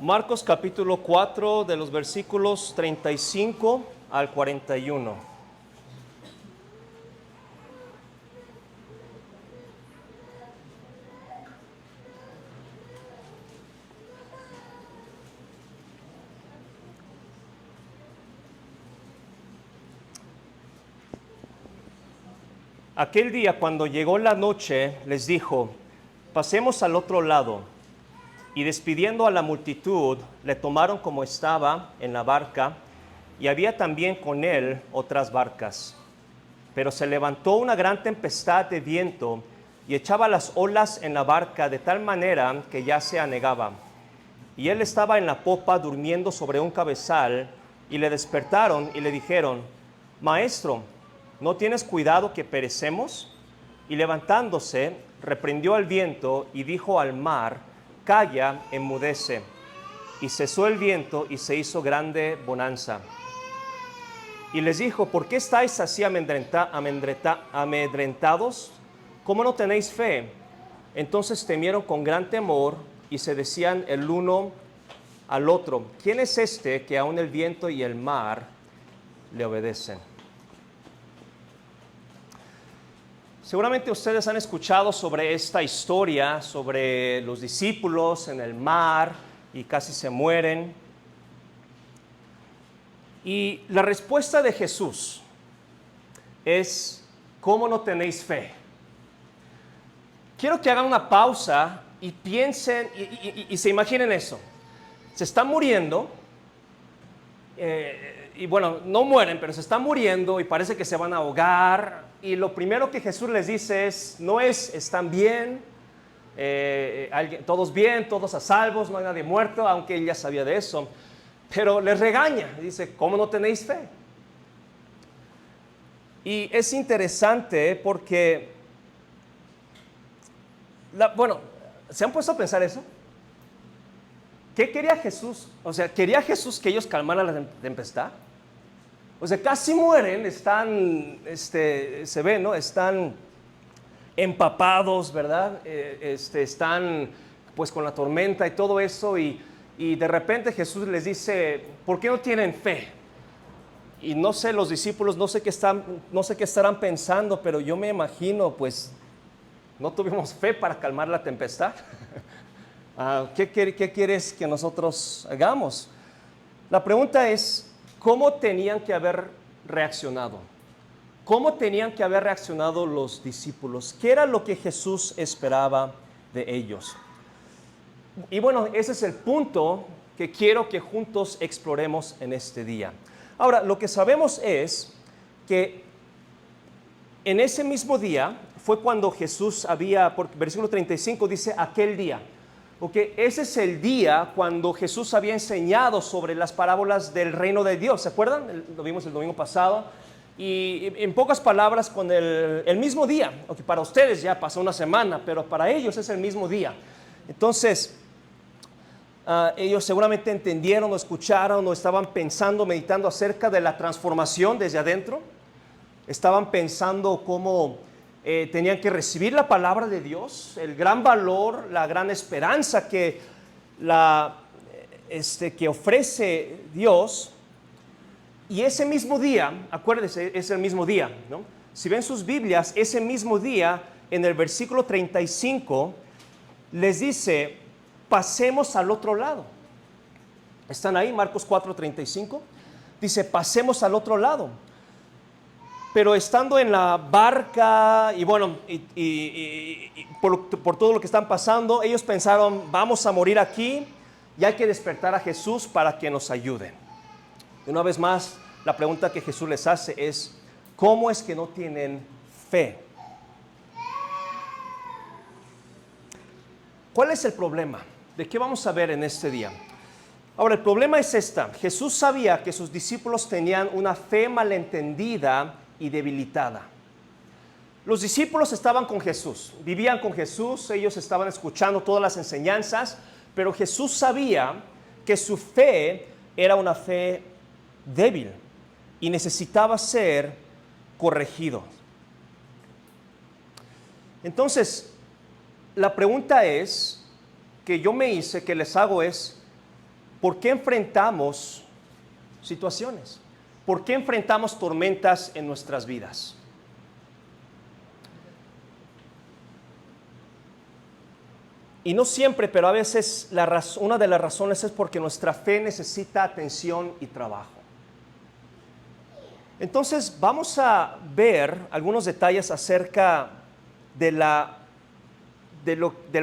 Marcos capítulo 4 de los versículos 35 al 41. Aquel día, cuando llegó la noche, les dijo: pasemos al otro lado. Y despidiendo a la multitud, le tomaron como estaba en la barca, y había también con él otras barcas. Pero se levantó una gran tempestad de viento y echaba las olas en la barca de tal manera que ya se anegaba. Y él estaba en la popa durmiendo sobre un cabezal, y le despertaron y le dijeron: Maestro, ¿no tienes cuidado que perecemos? Y levantándose, reprendió al viento y dijo al mar: Calla, enmudece. Y cesó el viento y se hizo grande bonanza. Y les dijo: ¿por qué estáis así amedrentados? ¿Cómo no tenéis fe? Entonces temieron con gran temor y se decían el uno al otro: ¿quién es este que aun el viento y el mar le obedecen? Seguramente ustedes han escuchado sobre esta historia, sobre los discípulos en el mar y casi se mueren. Y la respuesta de Jesús es: ¿cómo no tenéis fe? Quiero que hagan una pausa y piensen y se imaginen eso. Se están muriendo, y bueno, no mueren, pero se están muriendo y parece que se van a ahogar. Y lo primero que Jesús les dice es, están bien, todos bien, todos a salvos, no hay nadie muerto, aunque él ya sabía de eso. Pero les regaña, dice: ¿cómo no tenéis fe? Y es interesante porque, ¿se han puesto a pensar eso? ¿Qué quería Jesús? O sea, ¿quería Jesús que ellos calmaran la tempestad? O sea, casi mueren, están, se ve, ¿no? Están empapados, ¿verdad? Están pues con la tormenta y todo eso, y de repente Jesús les dice: ¿por qué no tienen fe? Y no sé, los discípulos, no sé qué estarán pensando, pero yo me imagino, pues, no tuvimos fe para calmar la tempestad. ¿Qué quieres que nosotros hagamos? La pregunta es: ¿cómo tenían que haber reaccionado? ¿Cómo tenían que haber reaccionado los discípulos? ¿Qué era lo que Jesús esperaba de ellos? Y bueno, ese es el punto que quiero que juntos exploremos en este día. Ahora, lo que sabemos es que en ese mismo día fue cuando Jesús porque versículo 35 dice: aquel día. Okay, ese es el día cuando Jesús había enseñado sobre las parábolas del reino de Dios. ¿Se acuerdan? Lo vimos el domingo pasado. Y en pocas palabras, con el mismo día. Okay, para ustedes ya pasó una semana, pero para ellos es el mismo día. Entonces, ellos seguramente entendieron o escucharon o estaban pensando, meditando acerca de la transformación desde adentro. Estaban pensando cómo tenían que recibir la palabra de Dios, el gran valor, la gran esperanza que ofrece Dios. Y ese mismo día, acuérdense, es el mismo día, ¿no? Si ven sus Biblias, ese mismo día, en el versículo 35, les dice: pasemos al otro lado. ¿Están ahí? Marcos 4:35. Dice: pasemos al otro lado. Pero estando en la barca y bueno, por todo lo que están pasando, ellos pensaron: vamos a morir aquí y hay que despertar a Jesús para que nos ayude. Y una vez más, la pregunta que Jesús les hace es: ¿cómo es que no tienen fe? ¿Cuál es el problema? ¿De qué vamos a ver en este día? Ahora, el problema es esta: Jesús sabía que sus discípulos tenían una fe malentendida y debilitada. Los discípulos estaban con Jesús, vivían con Jesús, ellos estaban escuchando todas las enseñanzas, pero Jesús sabía que su fe era una fe débil y necesitaba ser corregido. Entonces, la pregunta es que yo me hice, que les hago es: ¿Por qué enfrentamos situaciones? ¿Por qué enfrentamos tormentas en nuestras vidas? Y no siempre, pero a veces una de las razones es porque nuestra fe necesita atención y trabajo. Entonces vamos a ver algunos detalles acerca del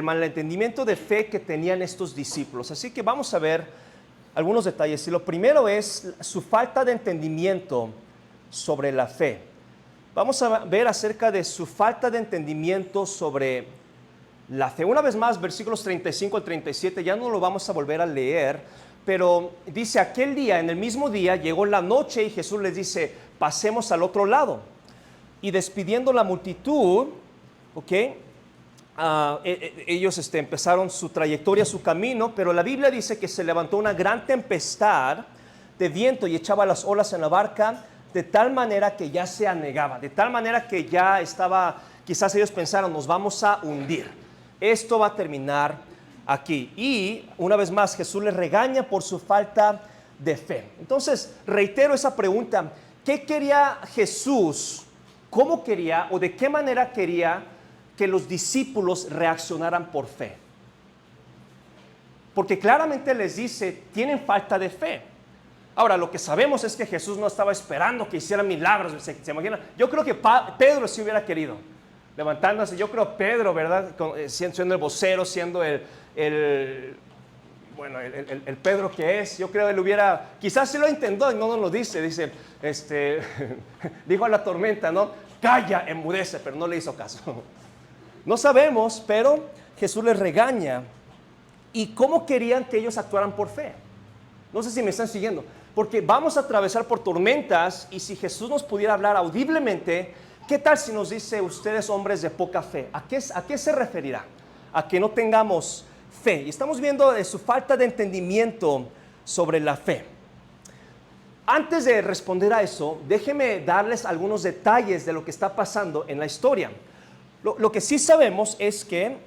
malentendimiento de fe que tenían estos discípulos. Así que vamos a ver algunos detalles. Y lo primero es su falta de entendimiento sobre la fe. Vamos a ver acerca de su falta de entendimiento sobre la fe. Una vez más, versículos 35 al 37, ya no lo vamos a volver a leer, pero dice, aquel día, en el mismo día, llegó la noche y Jesús les dice, pasemos al otro lado. Y despidiendo la multitud, ellos empezaron su trayectoria, su camino, pero la Biblia dice que se levantó una gran tempestad de viento y echaba las olas en la barca de tal manera que ya se anegaba, de tal manera que ya estaba, quizás ellos pensaron, nos vamos a hundir. Esto va a terminar aquí. Y una vez más Jesús les regaña por su falta de fe. Entonces reitero esa pregunta, ¿qué quería Jesús? ¿Cómo quería o de qué manera quería que los discípulos reaccionaran por fe? Porque claramente les dice, tienen falta de fe. Ahora, lo que sabemos es que Jesús no estaba esperando que hicieran milagros. ¿Se imaginan? Yo creo que Pedro sí hubiera querido. Levantándose, yo creo Pedro, ¿verdad? Siendo el vocero, siendo el Pedro que es, yo creo él hubiera, quizás se lo intentó y no nos lo dice, dijo a la tormenta, ¿no? Calla, enmudece, pero no le hizo caso. No sabemos, pero Jesús les regaña. ¿Y cómo querían que ellos actuaran por fe? No sé si me están siguiendo, porque vamos a atravesar por tormentas y si Jesús nos pudiera hablar audiblemente, ¿qué tal si nos dice ustedes hombres de poca fe? ¿A qué se referirá? A que no tengamos fe. Y estamos viendo de su falta de entendimiento sobre la fe. Antes de responder a eso, déjenme darles algunos detalles de lo que está pasando en la historia. Lo que sí sabemos es que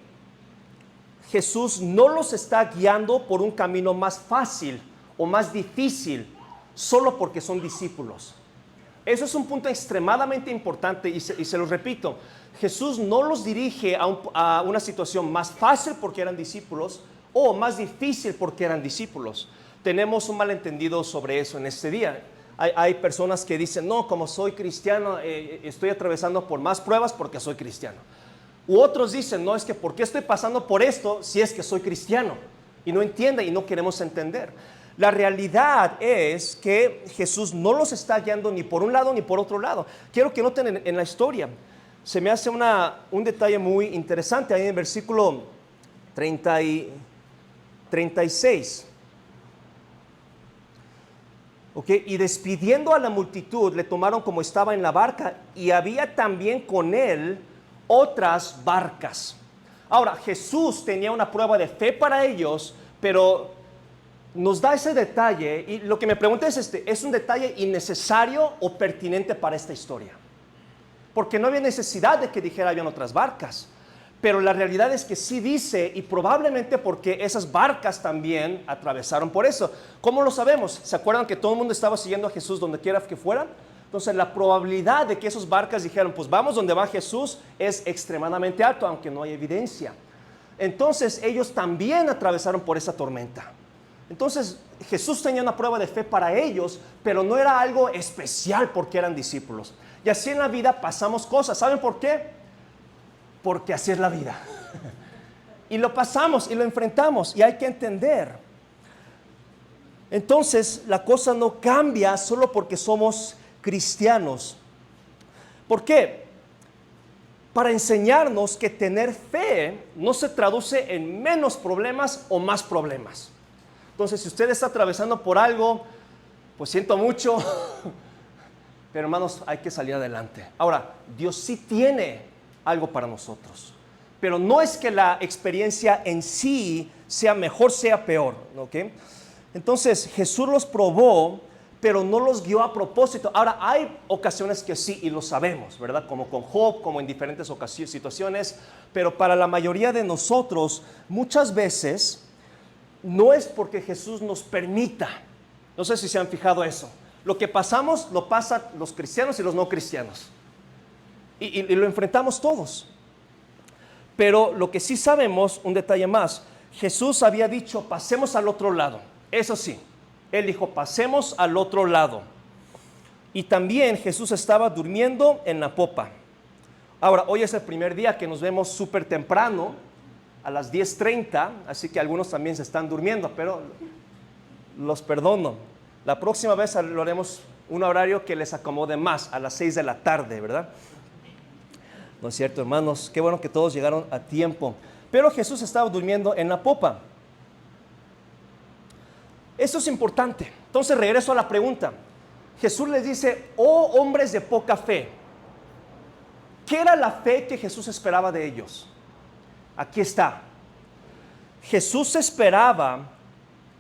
Jesús no los está guiando por un camino más fácil o más difícil solo porque son discípulos. Eso es un punto extremadamente importante y se los repito, Jesús no los dirige a una situación más fácil porque eran discípulos o más difícil porque eran discípulos. Tenemos un malentendido sobre eso en este día. Hay personas que dicen, no, como soy cristiano, estoy atravesando por más pruebas porque soy cristiano. U otros dicen, no, es que ¿por qué estoy pasando por esto si es que soy cristiano? Y no entienden y no queremos entender. La realidad es que Jesús no los está guiando ni por un lado ni por otro lado. Quiero que noten en la historia, se me hace un detalle muy interesante ahí en el versículo 36. Y despidiendo a la multitud, le tomaron como estaba en la barca y había también con él otras barcas. Ahora, Jesús tenía una prueba de fe para ellos, pero nos da ese detalle y lo que me pregunto es ¿es un detalle innecesario o pertinente para esta historia? Porque no había necesidad de que dijera habían otras barcas, pero la realidad es que sí dice y probablemente porque esas barcas también atravesaron por eso. ¿Cómo lo sabemos? ¿Se acuerdan que todo el mundo estaba siguiendo a Jesús donde quiera que fueran? Entonces la probabilidad de que esas barcas dijeran pues vamos donde va Jesús es extremadamente alto, aunque no hay evidencia. Entonces ellos también atravesaron por esa tormenta. Entonces Jesús tenía una prueba de fe para ellos, pero no era algo especial porque eran discípulos. Y así en la vida pasamos cosas. ¿Saben por qué? Porque así es la vida. Y lo pasamos y lo enfrentamos y hay que entender. Entonces la cosa no cambia solo porque somos cristianos. ¿Por qué? Para enseñarnos que tener fe no se traduce en menos problemas o más problemas. Entonces, si usted está atravesando por algo, pues siento mucho, pero hermanos, hay que salir adelante. Ahora, Dios sí tiene algo para nosotros, pero no es que la experiencia en sí sea mejor, sea peor, ¿ok? Entonces, Jesús los probó, pero no los guió a propósito. Ahora, hay ocasiones que sí, y lo sabemos, ¿verdad? Como con Job, como en diferentes situaciones, pero para la mayoría de nosotros, muchas veces no es porque Jesús nos permita. No sé si se han fijado eso. Lo que pasamos, lo pasan los cristianos y los no cristianos. Y lo enfrentamos todos. Pero lo que sí sabemos, un detalle más, Jesús había dicho, pasemos al otro lado. Eso sí, Él dijo, pasemos al otro lado. Y también Jesús estaba durmiendo en la popa. Ahora, hoy es el primer día que nos vemos súper temprano, a las 10:30, así que algunos también se están durmiendo, pero los perdono. La próxima vez lo haremos un horario que les acomode más, a las 6 de la tarde, ¿verdad? ¿No es cierto, hermanos? Qué bueno que todos llegaron a tiempo. Pero Jesús estaba durmiendo en la popa. Esto es importante. Entonces regreso a la pregunta. Jesús les dice, oh hombres de poca fe. ¿Qué era la fe que Jesús esperaba de ellos? Aquí está. Jesús esperaba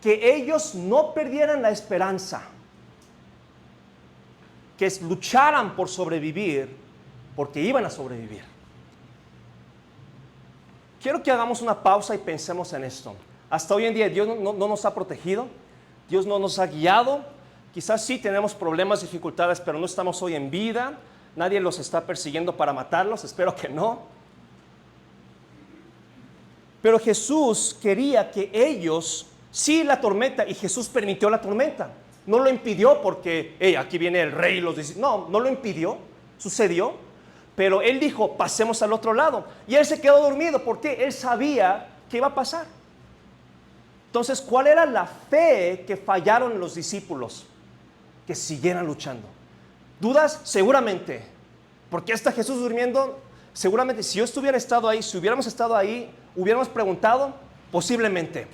que ellos no perdieran la esperanza, que lucharan por sobrevivir, porque iban a sobrevivir. Quiero que hagamos una pausa y pensemos en esto. Hasta hoy en día Dios no nos ha protegido, Dios no nos ha guiado. Quizás sí tenemos problemas, dificultades, pero no estamos hoy en vida. Nadie los está persiguiendo para matarlos, espero que no. Pero Jesús quería que ellos, sí, la tormenta, y Jesús permitió la tormenta. No lo impidió porque, aquí viene el rey y los dice, no lo impidió, sucedió. Pero Él dijo, pasemos al otro lado. Y Él se quedó dormido porque Él sabía que iba a pasar. Entonces, ¿cuál era la fe que fallaron los discípulos? Que siguieran luchando. ¿Dudas? Seguramente. ¿Por qué está Jesús durmiendo? Seguramente, si yo hubiéramos estado ahí, hubiéramos preguntado, posiblemente.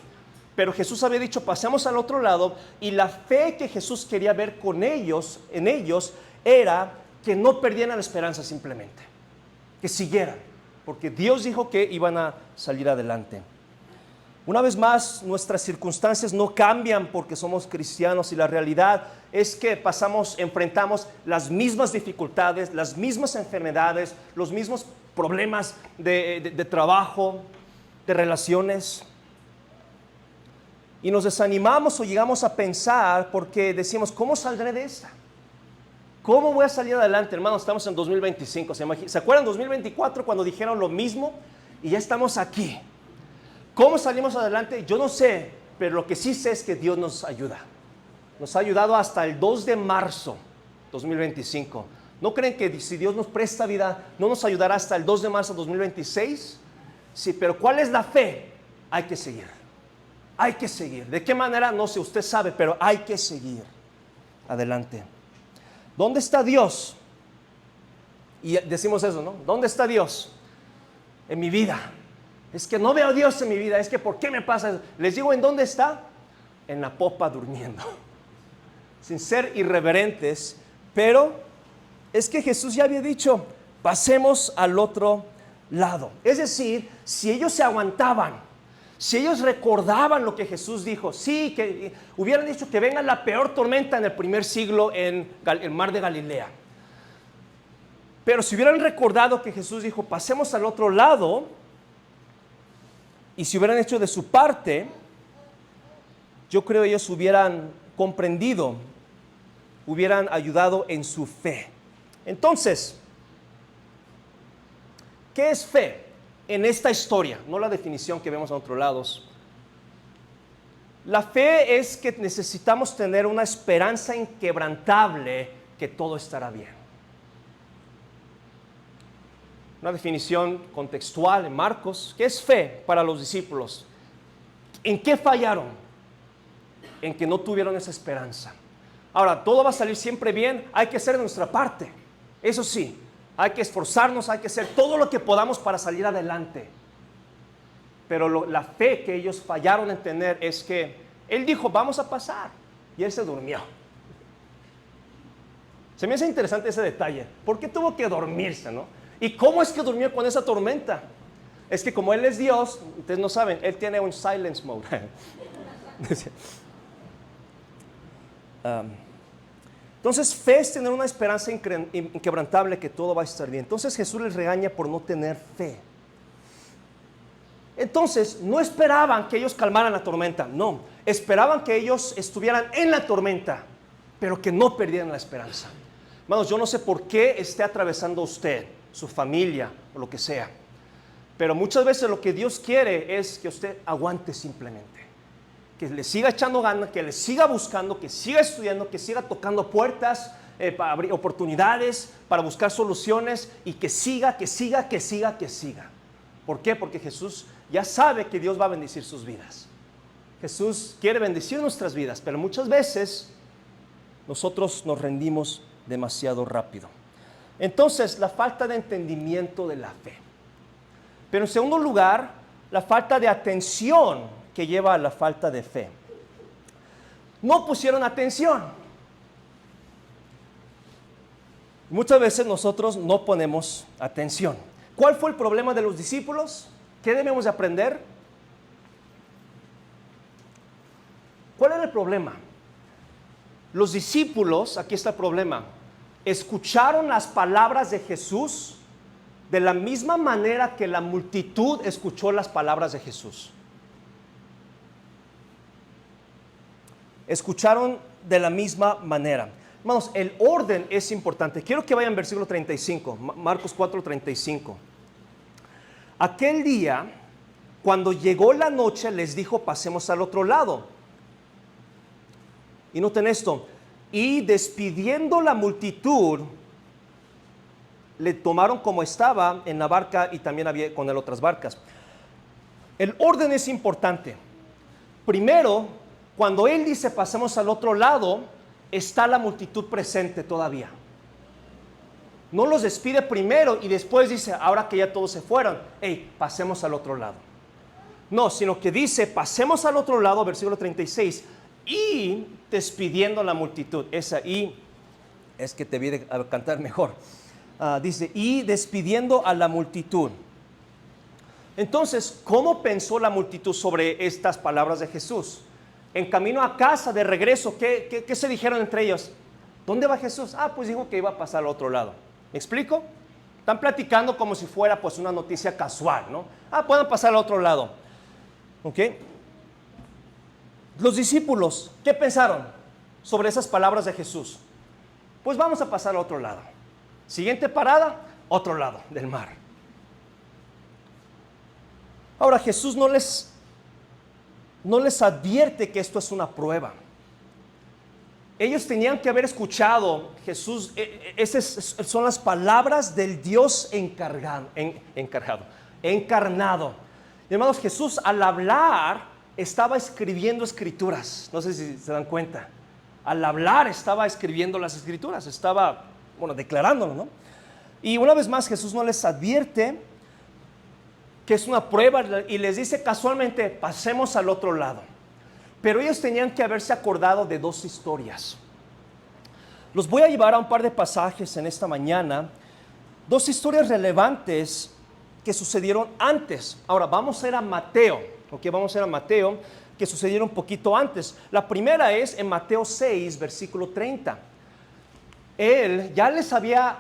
Pero Jesús había dicho, pasemos al otro lado, y la fe que Jesús quería ver en ellos, era que no perdieran la esperanza simplemente, que siguieran, porque Dios dijo que iban a salir adelante. Una vez más, nuestras circunstancias no cambian porque somos cristianos, y la realidad es que enfrentamos las mismas dificultades, las mismas enfermedades, los mismos problemas de trabajo, de relaciones. Y nos desanimamos o llegamos a pensar porque decimos, ¿cómo saldré de esta? ¿Cómo voy a salir adelante, hermanos? Estamos en 2025. ¿Se acuerdan 2024 cuando dijeron lo mismo? Y ya estamos aquí. ¿Cómo salimos adelante? Yo no sé, pero lo que sí sé es que Dios nos ayuda. Nos ha ayudado hasta el 2 de marzo 2025. ¿No creen que si Dios nos presta vida, no nos ayudará hasta el 2 de marzo 2026? Sí, pero ¿cuál es la fe? Hay que seguir. Hay que seguir. ¿De qué manera? No sé, usted sabe, pero hay que seguir adelante. ¿Dónde está Dios? Y decimos eso, ¿no? ¿Dónde está Dios en mi vida? Es que no veo a Dios en mi vida. Es que ¿por qué me pasa eso? Les digo, ¿en dónde está? En la popa durmiendo. Sin ser irreverentes, pero es que Jesús ya había dicho, pasemos al otro lado. Es decir, si ellos se aguantaban, si ellos recordaban lo que Jesús dijo, sí, que hubieran dicho que venga la peor tormenta en el primer siglo en el mar de Galilea. Pero si hubieran recordado que Jesús dijo, pasemos al otro lado, y si hubieran hecho de su parte, yo creo ellos hubieran comprendido, hubieran ayudado en su fe. Entonces, ¿qué es fe en esta historia? No la definición que vemos a otros lados. La fe es que necesitamos tener una esperanza inquebrantable que todo estará bien. Una definición contextual en Marcos. ¿Qué es fe para los discípulos? ¿En qué fallaron? En que no tuvieron esa esperanza. Ahora, todo va a salir siempre bien. Hay que hacer nuestra parte. Eso sí, hay que esforzarnos, hay que hacer todo lo que podamos para salir adelante. Pero la fe que ellos fallaron en tener es que Él dijo, vamos a pasar. Y Él se durmió. Se me hace interesante ese detalle. ¿Por qué tuvo que dormirse, no? ¿Y cómo es que durmió con esa tormenta? Es que como Él es Dios, ustedes no saben, Él tiene un silence mode. Entonces, fe es tener una esperanza inquebrantable que todo va a estar bien. Entonces Jesús les regaña por no tener fe. Entonces, no esperaban que ellos calmaran la tormenta, no. Esperaban que ellos estuvieran en la tormenta, pero que no perdieran la esperanza. Hermanos, yo no sé por qué esté atravesando usted, su familia o lo que sea, pero muchas veces lo que Dios quiere es que usted aguante simplemente, que le siga echando ganas, que le siga buscando, que siga estudiando, que siga tocando puertas para abrir oportunidades, para buscar soluciones y que siga. ¿Por qué? Porque Jesús ya sabe que Dios va a bendecir sus vidas. Jesús quiere bendecir nuestras vidas, pero muchas veces nosotros nos rendimos demasiado rápido. Entonces, la falta de entendimiento de la fe. Pero en segundo lugar, la falta de atención que lleva a la falta de fe. No pusieron atención. Muchas veces nosotros no ponemos atención. ¿Cuál fue el problema de los discípulos? ¿Qué debemos de aprender? ¿Cuál era el problema? Los discípulos, aquí está el problema, escucharon las palabras de Jesús de la misma manera que la multitud escuchó las palabras de Jesús. Escucharon de la misma manera. Hermanos, el orden es importante. Quiero que vayan al versículo 35, Marcos 4:35. Aquel día, cuando llegó la noche, les dijo, pasemos al otro lado. Y noten esto, y despidiendo la multitud, le tomaron como estaba en la barca y también había con él otras barcas. El orden es importante. Primero, cuando él dice pasemos al otro lado, está la multitud presente todavía. No los despide primero y después dice, ahora que ya todos se fueron, hey, pasemos al otro lado. No, sino que dice, pasemos al otro lado, versículo 36, y despidiendo la multitud. Esa y es que te viene a cantar mejor. Dice, y despidiendo a la multitud. Entonces, ¿cómo pensó la multitud sobre estas palabras de Jesús? En camino a casa, de regreso, ¿qué se dijeron entre ellos? ¿Dónde va Jesús? Pues dijo que iba a pasar al otro lado. ¿Me explico? Están platicando como si fuera pues una noticia casual, ¿no? Pueden pasar al otro lado. ¿Ok? Los discípulos, ¿qué pensaron sobre esas palabras de Jesús? Pues vamos a pasar al otro lado. Siguiente parada, otro lado del mar. Ahora Jesús no les advierte que esto es una prueba. Ellos tenían que haber escuchado Jesús, esas son las palabras del Dios encarnado. Hermanos, Jesús al hablar estaba escribiendo escrituras. No sé si se dan cuenta. Al hablar estaba escribiendo las escrituras, estaba, declarándolo, ¿no? Y una vez más Jesús no les advierte que es una prueba y les dice casualmente, pasemos al otro lado. Pero ellos tenían que haberse acordado de dos historias. Los voy a llevar a un par de pasajes en esta mañana, dos historias relevantes que sucedieron antes. Ahora vamos a ir a Mateo, que sucedieron un poquito antes. La primera es en Mateo 6, versículo 30. Él ya les había,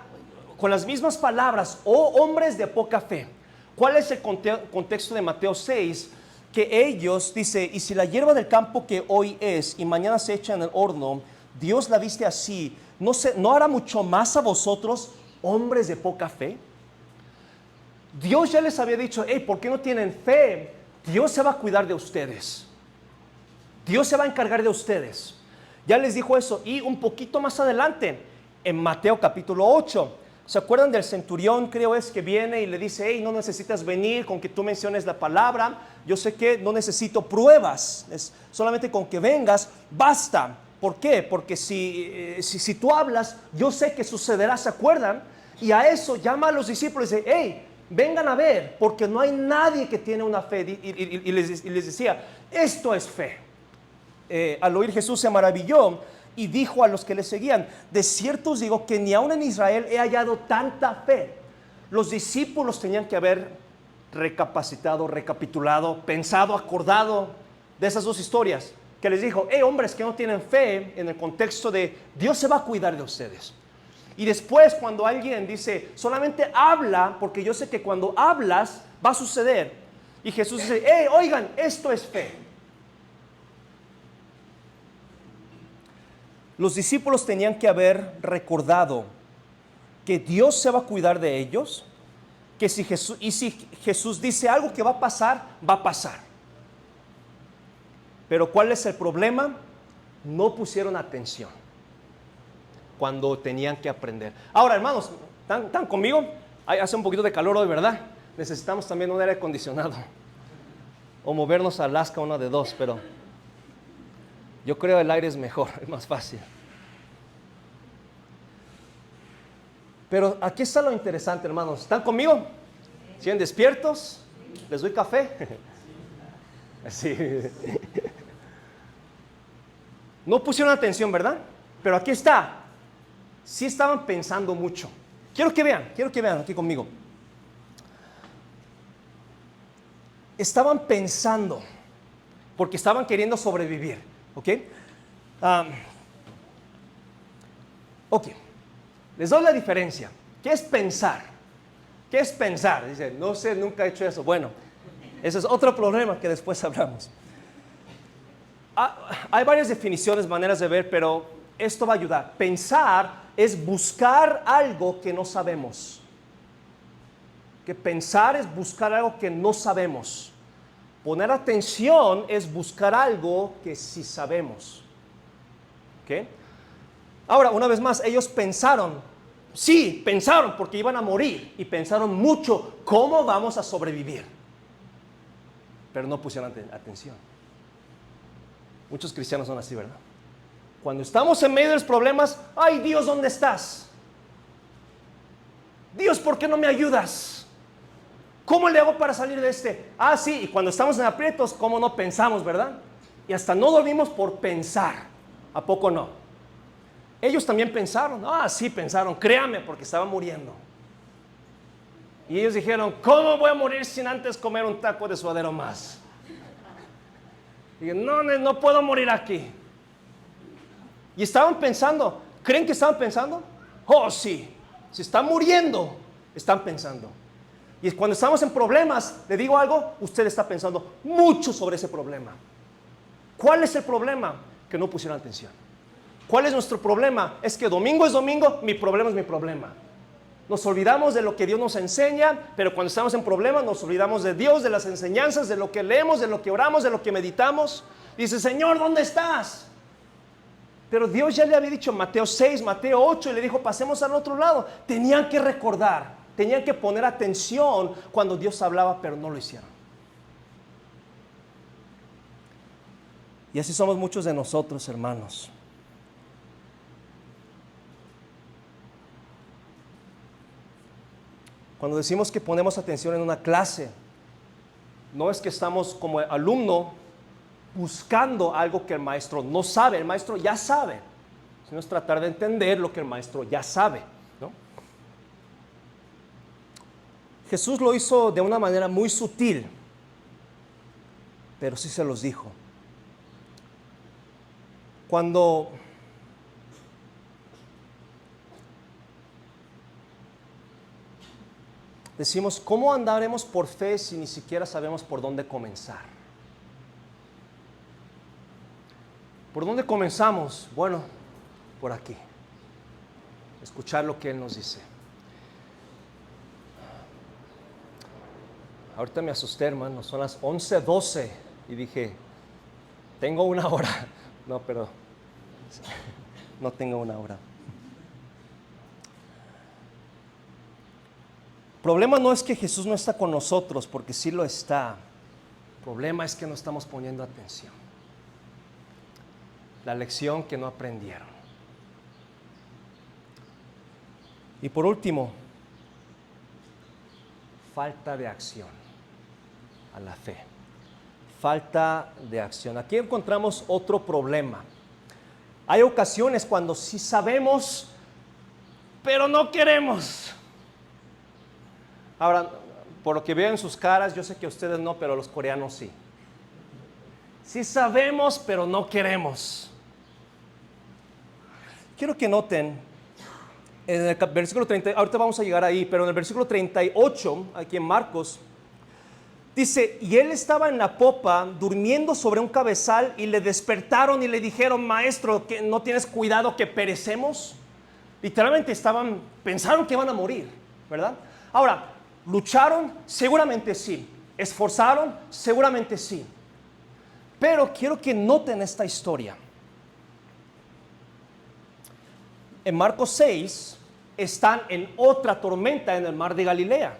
con las mismas palabras, hombres de poca fe. ¿Cuál es el contexto de Mateo 6? Que ellos, dice, y si la hierba del campo que hoy es y mañana se echa en el horno, Dios la viste así, ¿no hará mucho más a vosotros, hombres de poca fe? Dios ya les había dicho, ¿por qué no tienen fe? Dios se va a cuidar de ustedes. Dios se va a encargar de ustedes. Ya les dijo eso. Y un poquito más adelante, en Mateo capítulo 8, ¿se acuerdan del centurión? Creo es que viene y le dice, no necesitas venir con que tú menciones la palabra. Yo sé que no necesito pruebas, es solamente con que vengas, basta. ¿Por qué? Porque si tú hablas, yo sé que sucederá, ¿se acuerdan? Y a eso llama a los discípulos y dice, vengan a ver, porque no hay nadie que tiene una fe. Y les decía, esto es fe. Al oír Jesús se maravilló y dijo a los que le seguían, de cierto os digo que ni aun en Israel he hallado tanta fe. Los discípulos tenían que haber recapitulado, pensado, acordado de esas dos historias, que les dijo, hombres que no tienen fe, en el contexto de Dios se va a cuidar de ustedes. Y después cuando alguien dice, solamente habla, porque yo sé que cuando hablas va a suceder. Y Jesús dice, oigan, esto es fe. Los discípulos tenían que haber recordado que Dios se va a cuidar de ellos, que si Jesús dice algo que va a pasar, va a pasar. Pero ¿cuál es el problema? No pusieron atención cuando tenían que aprender. Ahora, hermanos, ¿están conmigo? Hace un poquito de calor hoy, ¿verdad? Necesitamos también un aire acondicionado. O movernos a Alaska, una de dos, pero yo creo el aire es mejor, es más fácil. Pero aquí está lo interesante, hermanos. ¿Están conmigo? ¿Siguen despiertos? ¿Les doy café? Sí. No pusieron atención, ¿verdad? Pero aquí está. Sí estaban pensando mucho. Quiero que vean aquí conmigo. Estaban pensando, porque estaban queriendo sobrevivir, ¿ok? Ok, les doy la diferencia. ¿Qué es pensar? ¿Qué es pensar? Dice, no sé, nunca he hecho eso. Bueno, ese es otro problema que después hablamos. Hay varias definiciones, maneras de ver, pero esto va a ayudar. Pensar es buscar algo que no sabemos. Que pensar es buscar algo que no sabemos. Poner atención es buscar algo que sí sabemos. ¿Ok? Ahora, una vez más, ellos pensaron, sí, pensaron porque iban a morir y pensaron mucho cómo vamos a sobrevivir. Pero no pusieron atención. Muchos cristianos son así, ¿verdad? Cuando estamos en medio de los problemas, ay Dios, ¿dónde estás? Dios, ¿por qué no me ayudas? ¿Cómo le hago para salir de este? Ah, sí, y cuando estamos en aprietos, ¿cómo no pensamos, verdad? Y hasta no dormimos por pensar. ¿A poco no? Ellos también pensaron. Ah, sí, pensaron, créame, porque estaban muriendo. Y ellos dijeron, ¿cómo voy a morir sin antes comer un taco de suadero más? Y no puedo morir aquí. Y estaban pensando, ¿creen que estaban pensando? Oh, sí, si están muriendo, están pensando. Y cuando estamos en problemas, le digo algo, usted está pensando mucho sobre ese problema. ¿Cuál es el problema? Que no pusieron atención. ¿Cuál es nuestro problema? Es que domingo es domingo, mi problema es mi problema. Nos olvidamos de lo que Dios nos enseña, pero cuando estamos en problemas nos olvidamos de Dios, de las enseñanzas, de lo que leemos, de lo que oramos, de lo que meditamos. Dice, Señor, ¿dónde estás? Pero Dios ya le había dicho en Mateo 6, Mateo 8, y le dijo, pasemos al otro lado. Tenían que recordar, tenían que poner atención cuando Dios hablaba, pero no lo hicieron. Y así somos muchos de nosotros, hermanos. Cuando decimos que ponemos atención en una clase, no es que estamos como alumno buscando algo que el maestro no sabe, el maestro ya sabe, sino es tratar de entender lo que el maestro ya sabe, ¿no? Jesús lo hizo de una manera muy sutil, pero sí se los dijo. Cuando decimos, ¿cómo andaremos por fe si ni siquiera sabemos por dónde comenzar? ¿Por dónde comenzamos? Bueno, por aquí. Escuchar lo que Él nos dice. Ahorita me asusté, hermano, son las 11:12 y dije, tengo una hora. No, pero no tengo una hora. El problema no es que Jesús no está con nosotros, porque sí lo está. El problema es que no estamos poniendo atención. La lección que no aprendieron. Y por último, falta de acción a la fe. Falta de acción. Aquí encontramos otro problema. Hay ocasiones cuando sí sabemos, pero no queremos. Ahora, por lo que veo en sus caras, yo sé que ustedes no, pero los coreanos sí. Sí sabemos, pero no queremos. Quiero que noten, en el versículo 30, ahorita vamos a llegar ahí, pero en el versículo 38, aquí en Marcos, Dice, y él estaba en la popa durmiendo sobre un cabezal y le despertaron y le dijeron, maestro, ¿que no tienes cuidado que perecemos? Literalmente pensaron que iban a morir, ¿verdad? Ahora, ¿lucharon? Seguramente sí. ¿Esforzaron? Seguramente sí. Pero quiero que noten esta historia. En Marcos 6 están en otra tormenta en el mar de Galilea.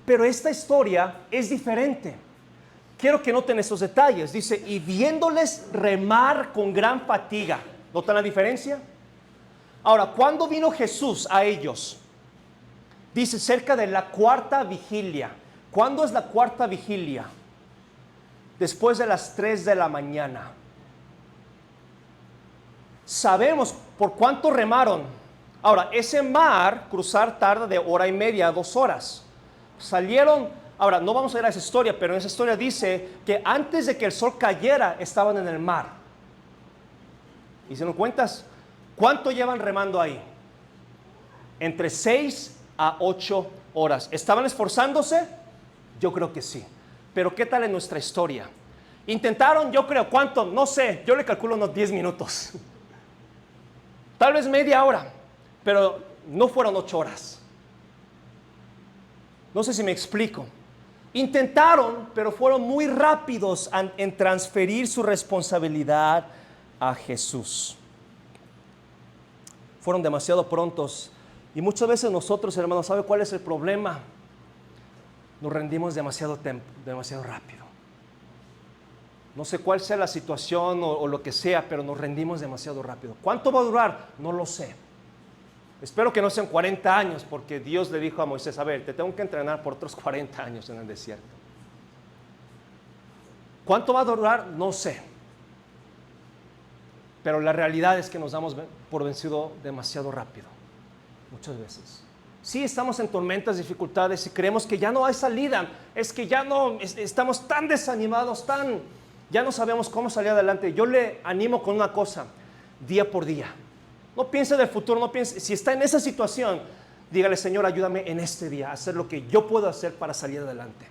Pero esta historia es diferente. Quiero que noten esos detalles. Dice, y viéndoles remar con gran fatiga. ¿Notan la diferencia? Ahora, ¿cuándo vino Jesús a ellos? Dice, cerca de la cuarta vigilia. ¿Cuándo es la cuarta vigilia? Después de las 3 de la mañana. Sabemos por cuánto remaron. Ahora, ese mar, cruzar tarda de hora y media a 2 horas. Salieron, ahora no vamos a ir a esa historia, pero en esa historia dice que antes de que el sol cayera estaban en el mar. ¿Y si no cuentas? ¿Cuánto llevan remando ahí? Entre 6 a 8 horas. ¿Estaban esforzándose? Yo creo que sí. Pero ¿qué tal en nuestra historia? Intentaron, yo creo, ¿cuánto? No sé, yo le calculo unos 10 minutos. Tal vez media hora, pero no fueron 8 horas. No sé si me explico. Intentaron, pero fueron muy rápidos en transferir su responsabilidad a Jesús. Fueron demasiado prontos. Y muchas veces nosotros, hermanos, ¿sabe cuál es el problema? Nos rendimos demasiado rápido. No sé cuál sea la situación o lo que sea, pero nos rendimos demasiado rápido. ¿Cuánto va a durar? No lo sé. Espero que no sean 40 años, porque Dios le dijo a Moisés, a ver, te tengo que entrenar por otros 40 años en el desierto. ¿Cuánto va a durar? No sé. Pero la realidad es que nos damos por vencido demasiado rápido, muchas veces. Sí, estamos en tormentas, dificultades y creemos que ya no hay salida. Es que ya no, estamos tan desanimados, ya no sabemos cómo salir adelante. Yo le animo con una cosa, día por día. No piense del futuro, no piense, si está en esa situación, dígale, Señor, ayúdame en este día a hacer lo que yo puedo hacer para salir adelante.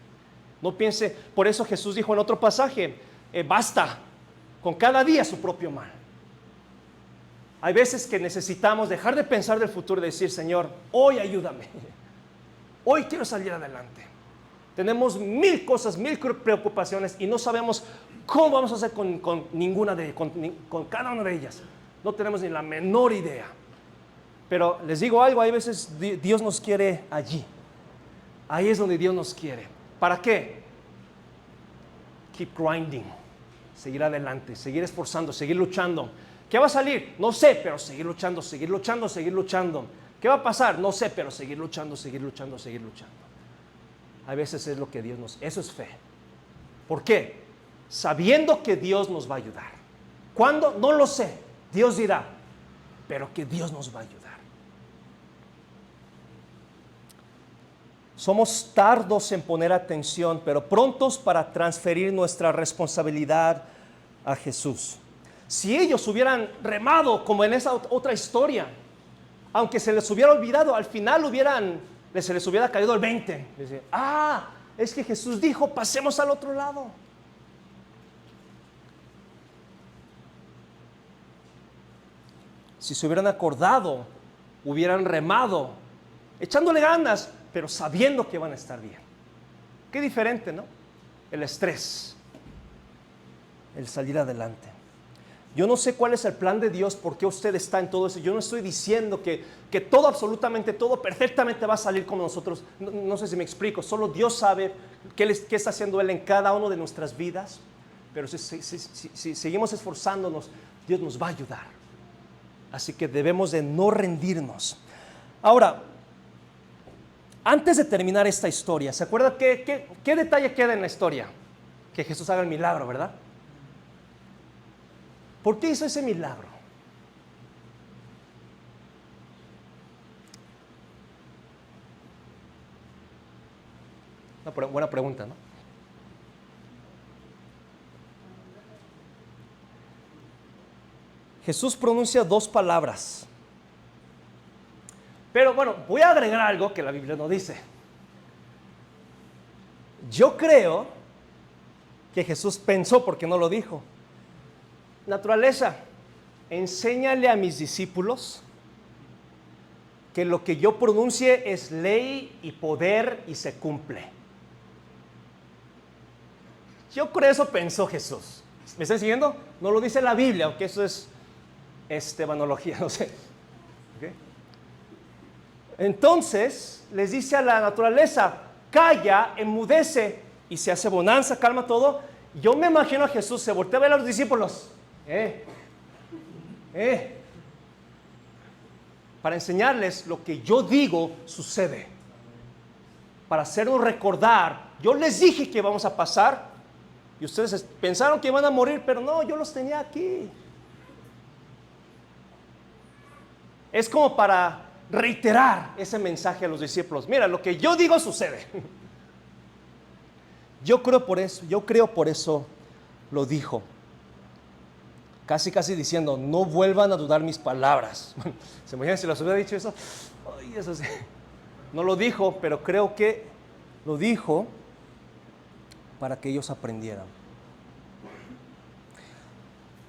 No piense, por eso Jesús dijo en otro pasaje, basta con cada día su propio mal. Hay veces que necesitamos dejar de pensar del futuro y decir, Señor, hoy ayúdame. Hoy quiero salir adelante. Tenemos 1000 cosas, 1000 preocupaciones y no sabemos cómo vamos a hacer con cada una de ellas. No tenemos ni la menor idea. Pero les digo algo, hay veces Dios nos quiere allí. Ahí es donde Dios nos quiere. ¿Para qué? Keep grinding. Seguir adelante, seguir esforzando, seguir luchando. ¿Qué va a salir? No sé, pero seguir luchando, seguir luchando, seguir luchando. ¿Qué va a pasar? No sé, pero seguir luchando, seguir luchando, seguir luchando. A veces es lo que Dios nos... Eso es fe. ¿Por qué? Sabiendo que Dios nos va a ayudar. ¿Cuándo? No lo sé. Dios dirá, pero que Dios nos va a ayudar. Somos tardos en poner atención, pero prontos para transferir nuestra responsabilidad a Jesús. Si ellos hubieran remado como en esa otra historia, aunque se les hubiera olvidado, al final se les hubiera caído el 20. Dice, es que Jesús dijo, pasemos al otro lado. Si se hubieran acordado, hubieran remado, echándole ganas, pero sabiendo que van a estar bien. Qué diferente, ¿no? El estrés, el salir adelante. Yo no sé cuál es el plan de Dios, por qué usted está en todo eso. Yo no estoy diciendo que todo, absolutamente todo, perfectamente va a salir como nosotros. No sé si me explico. Solo Dios sabe qué está haciendo Él en cada una de nuestras vidas. Pero si seguimos esforzándonos, Dios nos va a ayudar. Así que debemos de no rendirnos. Ahora, antes de terminar esta historia, ¿se acuerda qué detalle queda en la historia? Que Jesús haga el milagro, ¿verdad? ¿Por qué hizo ese milagro? Una buena pregunta, ¿no? Jesús pronuncia 2 palabras. Pero bueno, voy a agregar algo que la Biblia no dice. Yo creo que Jesús pensó porque no lo dijo. Naturaleza, enséñale a mis discípulos que lo que yo pronuncie es ley y poder y se cumple. Yo creo eso pensó Jesús. ¿Me están siguiendo? No lo dice la Biblia, aunque eso es estebanología, no sé. ¿Okay? Entonces les dice a la naturaleza, calla, enmudece, y se hace bonanza, calma todo. Yo me imagino a Jesús, se voltea a ver a los discípulos, para enseñarles lo que yo digo sucede, para hacernos recordar. Yo les dije que vamos a pasar, y ustedes pensaron que iban a morir, pero no, yo los tenía aquí. Es como para reiterar ese mensaje a los discípulos. Mira, lo que yo digo sucede. Yo creo por eso lo dijo. Casi diciendo, no vuelvan a dudar mis palabras. ¿Se imaginan si les hubiera dicho eso? Ay, eso sí. No lo dijo, pero creo que lo dijo para que ellos aprendieran.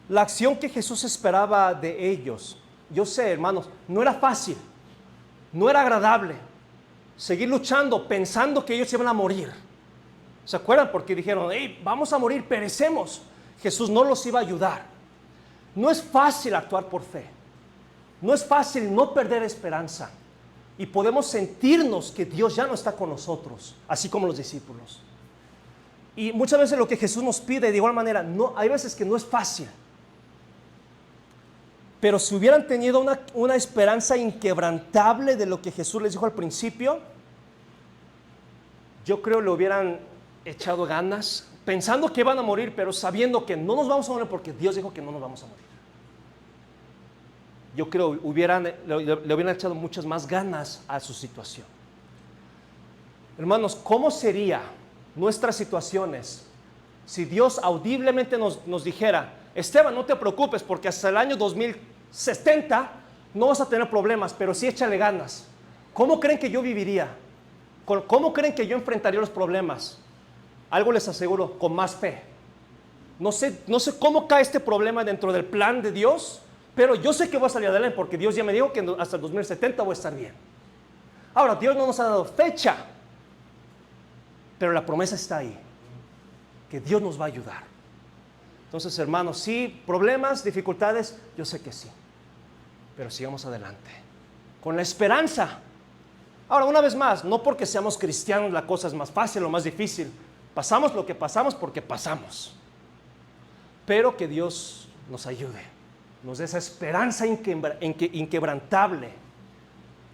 La acción que Jesús esperaba de ellos, yo sé, hermanos, no era fácil, no era agradable seguir luchando pensando que ellos iban a morir. ¿Se acuerdan? Porque dijeron, hey, vamos a morir, perecemos. Jesús no los iba a ayudar. No es fácil actuar por fe. No es fácil no perder esperanza. Y podemos sentirnos que Dios ya no está con nosotros, así como los discípulos. Y muchas veces lo que Jesús nos pide, de igual manera, no, hay veces que no es fácil. Pero si hubieran tenido una esperanza inquebrantable de lo que Jesús les dijo al principio, yo creo le hubieran echado ganas, pensando que iban a morir, pero sabiendo que no nos vamos a morir porque Dios dijo que no nos vamos a morir. Yo creo le hubieran echado muchas más ganas a su situación. Hermanos, ¿cómo serían nuestras situaciones si Dios audiblemente nos dijera, Esteban, no te preocupes porque hasta el año 2070 no vas a tener problemas, pero sí échale ganas? ¿Cómo creen que yo viviría? ¿Cómo creen que yo enfrentaría los problemas? Algo les aseguro, con más fe. No sé cómo cae este problema dentro del plan de Dios, pero yo sé que voy a salir adelante porque Dios ya me dijo que hasta el 2070 voy a estar bien. Ahora, Dios no nos ha dado fecha, pero la promesa está ahí, que Dios nos va a ayudar. Entonces, hermanos, sí, problemas, dificultades, yo sé que sí, pero sigamos adelante, con la esperanza. Ahora, una vez más, no porque seamos cristianos la cosa es más fácil o más difícil. Pasamos lo que pasamos porque pasamos. Pero que Dios nos ayude, nos dé esa esperanza inquebrantable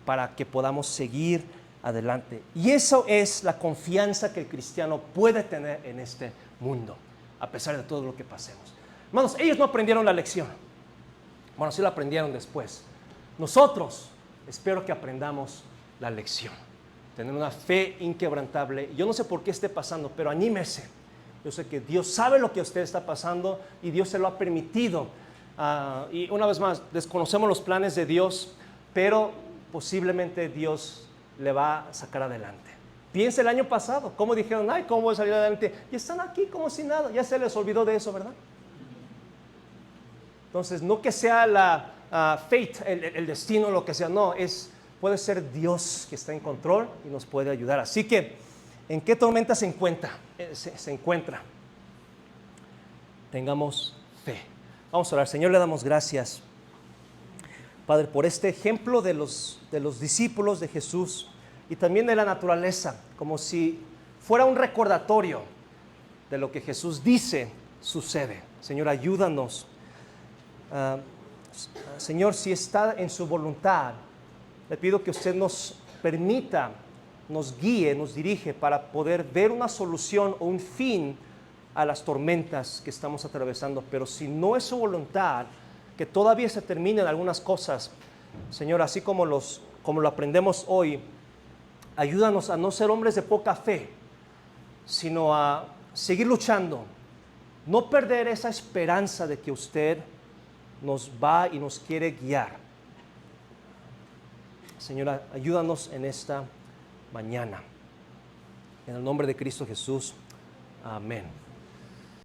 para que podamos seguir adelante. Y eso es la confianza que el cristiano puede tener en este mundo, a pesar de todo lo que pasemos. Hermanos, ellos no aprendieron la lección. Bueno, sí la aprendieron después. Nosotros, espero que aprendamos la lección. Tener una fe inquebrantable. Yo no sé por qué esté pasando, pero anímese. Yo sé que Dios sabe lo que usted está pasando y Dios se lo ha permitido. Y una vez más, desconocemos los planes de Dios, pero posiblemente Dios le va a sacar adelante. Piensa el año pasado, cómo dijeron, ay, ¿cómo voy a salir adelante? Y están aquí como si nada, ya se les olvidó de eso, ¿verdad? Entonces, no que sea la fate, el destino, lo que sea, no, puede ser Dios que está en control y nos puede ayudar. Así que, ¿en qué tormenta se encuentra? Tengamos fe. Vamos a orar. Señor, le damos gracias, Padre, por este ejemplo de los discípulos de Jesús y también de la naturaleza, como si fuera un recordatorio de lo que Jesús dice sucede. Señor, ayúdanos. Señor, si está en su voluntad, le pido que usted nos permita, nos guíe, nos dirige para poder ver una solución o un fin a las tormentas que estamos atravesando. Pero si no es su voluntad, que todavía se terminen algunas cosas, Señor, así como lo aprendemos hoy, ayúdanos a no ser hombres de poca fe, sino a seguir luchando, no perder esa esperanza de que usted nos va y nos quiere guiar. Señora, ayúdanos en esta mañana. En el nombre de Cristo Jesús. Amén.